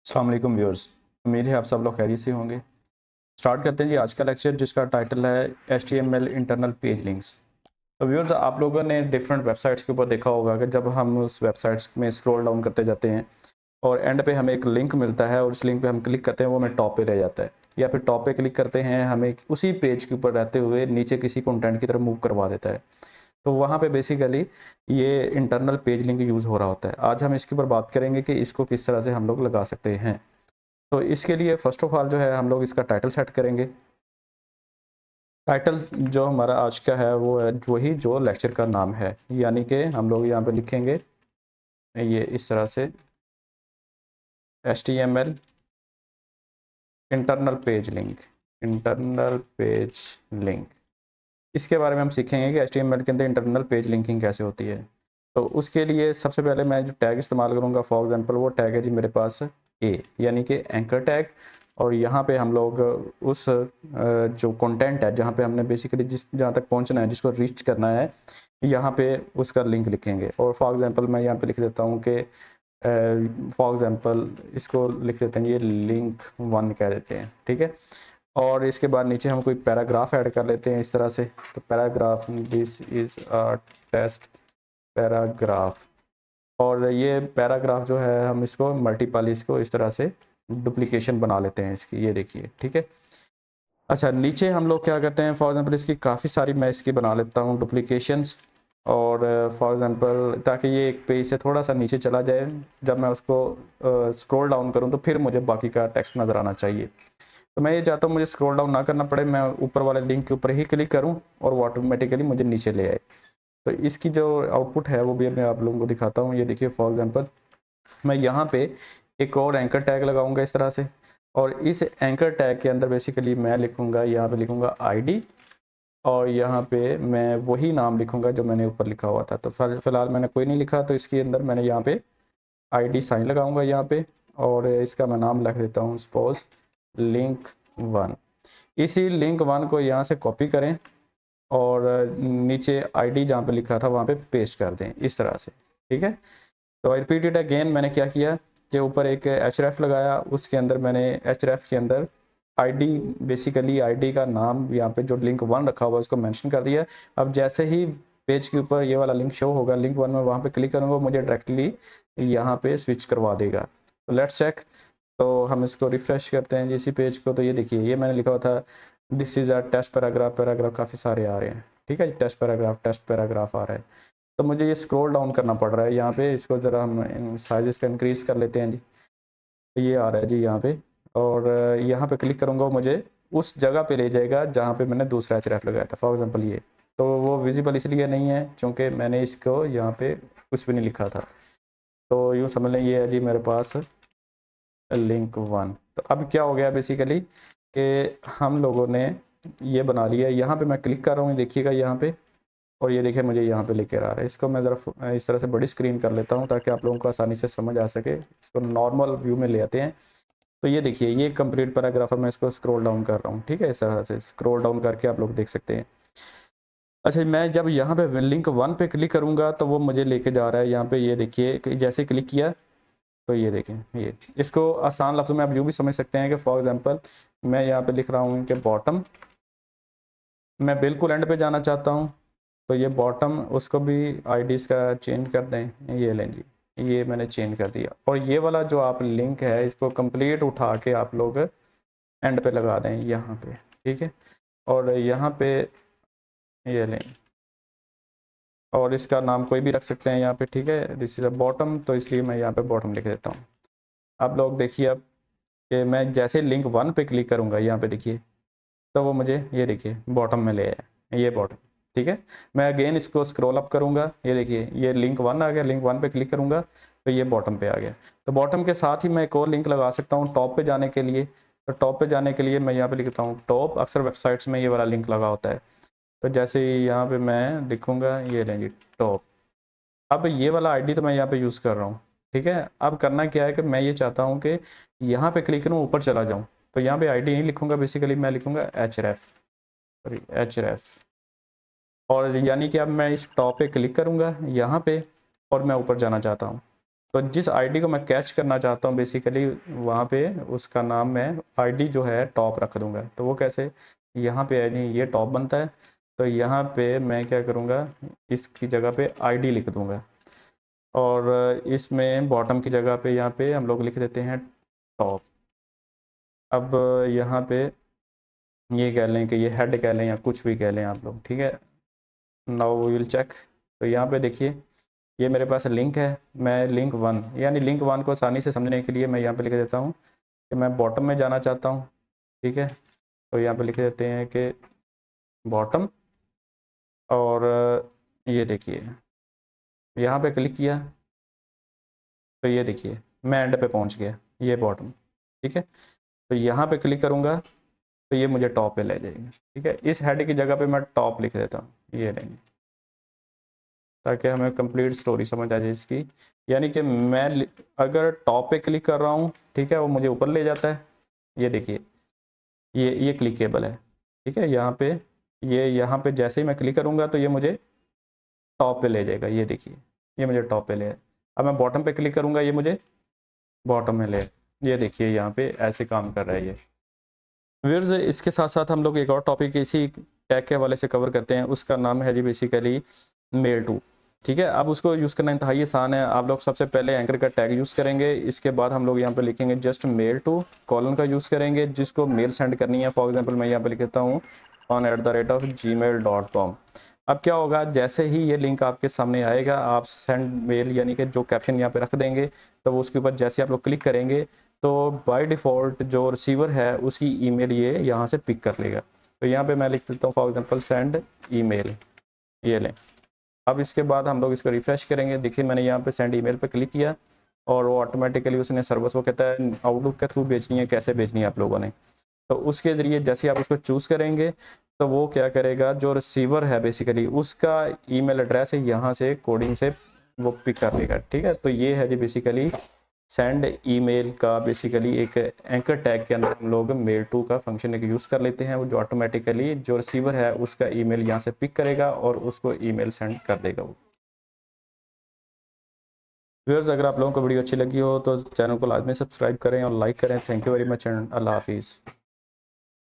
अस्सलाम वालेकुम व्यूअर्स। उम्मीद है आप सब लोग खैरियत से होंगे। स्टार्ट करते हैं जी आज का लेक्चर, जिसका टाइटल है HTML इंटरनल पेज लिंक्स। तो व्यूअर्स, आप लोगों ने डिफरेंट वेबसाइट्स के ऊपर देखा होगा कि जब हम उस वेबसाइट्स में स्क्रॉल डाउन करते जाते हैं और एंड पे हमें एक लिंक मिलता है और उस लिंक पे हम क्लिक करते हैं, वो हमें टॉप पे ले जाता है, या फिर टॉप पे क्लिक करते हैं हमें उसी पेज के ऊपर रहते हुए नीचे किसी कंटेंट की तरफ मूव करवा देता है। तो वहाँ पे बेसिकली ये इंटरनल पेज लिंक यूज़ हो रहा होता है। आज हम इसके ऊपर बात करेंगे कि इसको किस तरह से हम लोग लगा सकते हैं। तो इसके लिए फर्स्ट ऑफ ऑल जो है हम लोग इसका टाइटल सेट करेंगे। टाइटल जो हमारा आज का है वो है वही जो लेक्चर का नाम है, यानी कि हम लोग यहाँ पे लिखेंगे ये इस तरह से HTML internal page link. Internal page link, इसके बारे में हम सीखेंगे कि HTML के अंदर इंटरनल पेज लिंकिंग कैसे होती है। तो उसके लिए सबसे पहले मैं जो टैग इस्तेमाल करूँगा, फॉर एग्जांपल वो टैग है जी मेरे पास ए, यानी कि एंकर टैग। और यहाँ पे हम लोग उस जो कंटेंट है जहाँ पे हमने बेसिकली जहाँ तक पहुँचना है, जिसको रीच करना है, यहाँ पे उसका लिंक लिखेंगे। और फॉर एग्जांपल मैं यहाँ पे लिख देता हूँ कि फॉर एग्जांपल इसको लिख देते हैं, ये लिंक 1 कह देते हैं, ठीक है। और इसके बाद नीचे हम कोई पैराग्राफ ऐड कर लेते हैं इस तरह से। तो paragraph, this is a test paragraph. और ये पैराग्राफ जो है हम इसको मल्टीपल इसको इस तरह से डुप्लीकेशन बना लेते हैं इसकी, ये देखिए, ठीक है। अच्छा, नीचे हम लोग क्या करते हैं, फॉर एग्जांपल इसकी काफ़ी सारी मैं इसकी बना लेता हूँ डुप्लीकेशंस। और फॉर एग्जांपल ताकि ये एक पेज से थोड़ा सा नीचे चला जाए, जब मैं उसको स्क्रॉल डाउन करूँ तो फिर मुझे बाकी का टेक्स्ट नज़र आना चाहिए। तो मैं ये चाहता हूँ मुझे स्क्रॉल डाउन ना करना पड़े, मैं ऊपर वाले लिंक के ऊपर ही क्लिक करूँ और वो ऑटोमेटिकली मुझे नीचे ले आए। तो इसकी जो आउटपुट है वो भी मैं आप लोगों को दिखाता हूँ। ये देखिए, फॉर एग्जांपल मैं यहाँ पे एक और एंकर टैग लगाऊंगा इस तरह से। और इस एंकर टैग के अंदर बेसिकली मैं लिखूंगा, यहाँ पे लिखूंगा ID, और यहाँ पे मैं वही नाम लिखूंगा जो मैंने ऊपर लिखा हुआ था। तो फिलहाल मैंने कोई नहीं लिखा, तो इसके अंदर मैंने यहाँ पे ID साइन लगाऊंगा यहाँ पे, और इसका मैं नाम लिख देता हूँ सपोज लिंक 1। इसी लिंक 1 को यहाँ से कॉपी करें और नीचे ID जहाँ पे लिखा था वहाँ पे पेस्ट कर दें इस तरह से, ठीक है। तो आई रिपीट इट अगेन, मैंने क्या किया कि ऊपर एक href लगाया, उसके अंदर मैंने href के अंदर ID, बेसिकली ID का नाम यहाँ पे जो लिंक 1 रखा हुआ है उसको मेंशन कर दिया। अब जैसे ही पेज के ऊपर ये वाला लिंक शो होगा, लिंक 1 में वहाँ पे क्लिक करूँगा, मुझे डायरेक्टली यहाँ पे स्विच करवा देगा। तो लेट्स चेक। तो हम इसको रिफ्रेश करते हैं इसी पेज को। तो ये देखिए, ये मैंने लिखा हुआ था this is a test paragraph. Paragraph काफ़ी सारे आ रहे हैं, ठीक है, टेस्ट पैराग्राफ आ रहा है। तो मुझे ये स्क्रॉल डाउन करना पड़ रहा है यहाँ पे। इसको ज़रा हम साइज इसका इंक्रीज़ कर लेते हैं जी। ये आ रहा है जी यहाँ पे, और यहाँ पे क्लिक करूँगा, मुझे उस जगह पे ले जाएगा जहाँ पे मैंने दूसरा href लगाया था, फॉर एग्जांपल ये। तो वो विजिबल इसलिए नहीं है क्योंकि मैंने इसको यहाँ पे कुछ भी नहीं लिखा था। तो यूँ समझ लें ये है जी मेरे पास लिंक 1। तो अब क्या हो गया बेसिकली कि हम लोगों ने ये बना लिया। यहाँ पे मैं क्लिक कर रहा हूँ, देखिएगा यहाँ पे, और ये देखिए मुझे यहाँ पे लेकर आ रहा है। इसको मैं ज़रा इस तरह से बड़ी स्क्रीन कर लेता हूँ ताकि आप लोगों को आसानी से समझ आ सके। इसको नॉर्मल व्यू में ले आते हैं। तो ये देखिए, ये कंप्लीट पैराग्राफ है, मैं इसको स्क्रॉल डाउन कर रहा हूँ, ठीक है। इस तरह से स्क्रॉल डाउन करके आप लोग देख सकते हैं। अच्छा, मैं जब यहाँ पे लिंक 1 पे क्लिक करूँगा तो वो मुझे लेके जा रहा है यहाँ पे। ये देखिए कि जैसे क्लिक किया तो ये देखें, ये इसको आसान लफ्ज़ों में आप यूँ भी समझ सकते हैं कि फॉर एग्जांपल मैं यहाँ पे लिख रहा हूँ कि बॉटम, मैं बिल्कुल एंड पे जाना चाहता हूँ, तो ये बॉटम उसको भी IDs का चेंज कर दें। ये लें जी, ये मैंने चेंज कर दिया। और ये वाला जो आप लिंक है इसको कंप्लीट उठा के आप लोग एंड पे लगा दें यहाँ पे, ठीक है। और यहाँ पे ये लें, और इसका नाम कोई भी रख सकते हैं यहाँ पे, ठीक है। दिस इज़ अ बॉटम, तो इसलिए मैं यहाँ पे बॉटम लिख देता हूँ। आप लोग देखिए अब कि मैं जैसे लिंक 1 पे क्लिक करूँगा यहाँ पे देखिए, तो वो मुझे ये देखिए बॉटम में ले आया, ये बॉटम, ठीक है। मैं अगेन इसको स्क्रॉल अप करूँगा, ये देखिए ये लिंक 1 आ गया, लिंक 1 पे क्लिक करूँगा तो ये बॉटम पे आ गया। तो बॉटम के साथ ही मैं एक और लिंक लगा सकता हूँ टॉप पे जाने के लिए। तो टॉप पे जाने के लिए मैं यहाँ पे लिखता हूँ टॉप। अक्सर वेबसाइट्स में ये वाला लिंक लगा होता है। तो जैसे ही यहाँ पे मैं लिखूँगा, ये लेंगे टॉप। अब ये वाला ID तो मैं यहाँ पे यूज़ कर रहा हूँ, ठीक है। अब करना क्या है कि मैं ये चाहता हूँ कि यहाँ पे क्लिक करूँ, ऊपर चला जाऊँ। तो यहाँ पे ID नहीं लिखूँगा, बेसिकली मैं लिखूँगा href। और यानी कि अब मैं इस टॉप पे क्लिक करूँगा यहाँ पे, और मैं ऊपर जाना चाहता हूँ। तो जिस आईडी को मैं कैच करना चाहता हूँ बेसिकली वहाँ पे उसका नाम मैं आईडी जो है टॉप रख दूँगा। तो वो कैसे, यहाँ पे यानी ये टॉप बनता है, तो यहाँ पे मैं क्या करूँगा, इसकी जगह पे आईडी लिख दूँगा, और इसमें बॉटम की जगह पे यहाँ पे हम लोग लिख देते हैं टॉप। अब यहाँ पे ये कह लें कि ये हेड कह लें या कुछ भी कह लें आप लोग, ठीक है। Now we will check. तो यहाँ पे देखिए ये मेरे पास लिंक है, मैं लिंक 1 यानी लिंक 1 को आसानी से समझने के लिए मैं यहाँ पे लिख देता हूँ कि मैं बॉटम में जाना चाहता हूँ, ठीक है। तो यहाँ पे लिख देते हैं कि बॉटम, और ये देखिए यहाँ पे क्लिक किया तो ये देखिए मैं एंड पे पहुँच गया, ये बॉटम, ठीक है। तो यहाँ पे क्लिक करूँगा तो ये मुझे टॉप पे ले जाएगा, ठीक है। इस हेड की जगह पे मैं टॉप लिख देता हूँ, ये लेंगे, ताकि हमें कंप्लीट स्टोरी समझ आ जाए इसकी। यानी कि मैं अगर टॉप पे क्लिक कर रहा हूँ, ठीक है, वो मुझे ऊपर ले जाता है। ये देखिए ये क्लिकेबल है, ठीक है। यहाँ पे यहाँ पे जैसे ही मैं क्लिक करूँगा तो ये मुझे टॉप पे ले जाएगा, ये देखिए ये मुझे टॉप पे ले। अब मैं बॉटम पे क्लिक करूँगा ये मुझे बॉटम में ले, ये देखिए यहाँ पे ऐसे काम कर रहा है ये। व्यूअर्स इसके साथ साथ हम लोग एक और टॉपिक इसी टैग के हवाले से कवर करते हैं, उसका नाम है जी बेसिकली मेल टू, ठीक है। अब उसको यूज़ करना इंतहाई आसान है। आप लोग सबसे पहले एंकर का टैग यूज़ करेंगे, इसके बाद हम लोग यहाँ पे लिखेंगे जस्ट मेल टू, कॉलन का यूज़ करेंगे जिसको मेल सेंड करनी है। फॉर एग्जांपल मैं यहाँ पे लिख देता हूँ on@gmail.com। अब क्या होगा, जैसे ही ये लिंक आपके सामने आएगा आप सेंड मेल यानी कि जो कैप्शन यहाँ पे रख देंगे, तो वो उसके ऊपर जैसे आप लोग क्लिक करेंगे तो बाय डिफ़ॉल्ट जो रिसीवर है उसकी ईमेल ये यहाँ से पिक कर लेगा। तो यहाँ पे मैं लिख देता हूँ फॉर एग्जांपल सेंड ईमेल, ये लें। अब इसके बाद हम लोग इसको रिफ्रेश करेंगे, देखिए मैंने यहाँ पे सेंड ईमेल पे क्लिक किया और वो ऑटोमेटिकली उसने सर्विस को कहता है आउटलुक के थ्रू भेजनी है, कैसे भेजनी है आप लोगों ने। तो उसके ज़रिए जैसे आप उसको चूज़ करेंगे तो वो क्या करेगा, जो रिसीवर है बेसिकली उसका ईमेल एड्रेस है यहाँ से कोडिंग से वो पिक कर लेगा, ठीक है। तो ये है जी बेसिकली सेंड ईमेल का बेसिकली एक एंकर टैग के अंदर हम लोग मेल टू का फंक्शन एक यूज़ कर लेते हैं, वो जो ऑटोमेटिकली जो रिसीवर है उसका ईमेल यहाँ से पिक करेगा और उसको ईमेल सेंड कर देगा वो। व्यूअर्स अगर आप लोगों को वीडियो अच्छी लगी हो तो चैनल को लाजमी सब्सक्राइब करें और लाइक करें। Thank you very much and अल्लाह हाफिज़।